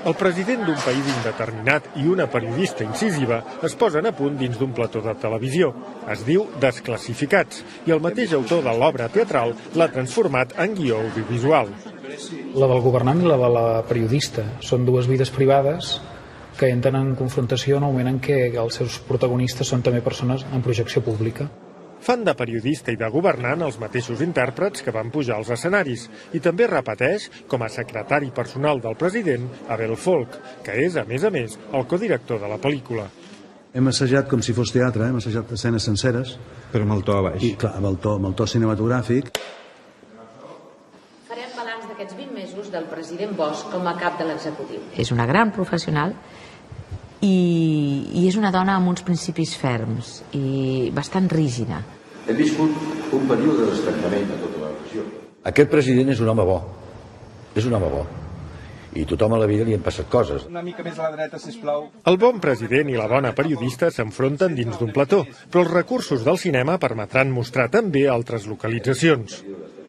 El president d'un país indeterminat i una periodista incisiva es posen a punt dins d'un plató de televisió. Es diu Desclassificats, i el mateix autor de l'obra teatral l'ha transformat en guió audiovisual. La del governant i la de la periodista són dues vides privades que entren en confrontació en el moment en què els seus protagonistes són també persones en projecció pública. Fan de periodista i de governant els mateixos intèrprets que van pujar als escenaris, i també repeteix com a secretari personal del president Abel Folk, que és, a més, el codirector de la pel·lícula. Hem assajat com si fos teatre, hem assajat escenes senceres. Però amb el to a baix. I clar, amb el to cinematogràfic. Farem balanç d'aquests 20 mesos del president Bosch com a cap de l'executiu. És una gran professional i és una dona amb uns principis ferms i bastant rígida. Hem viscut un període d'estancament a tota la regió. Aquest president és un home bo. És un home bo. I tothom a la vida li han passat coses. Una mica més a la dreta, sisplau. El bon president i la bona periodista s'enfronten dins d'un plató, però els recursos del cinema permetran mostrar també altres localitzacions.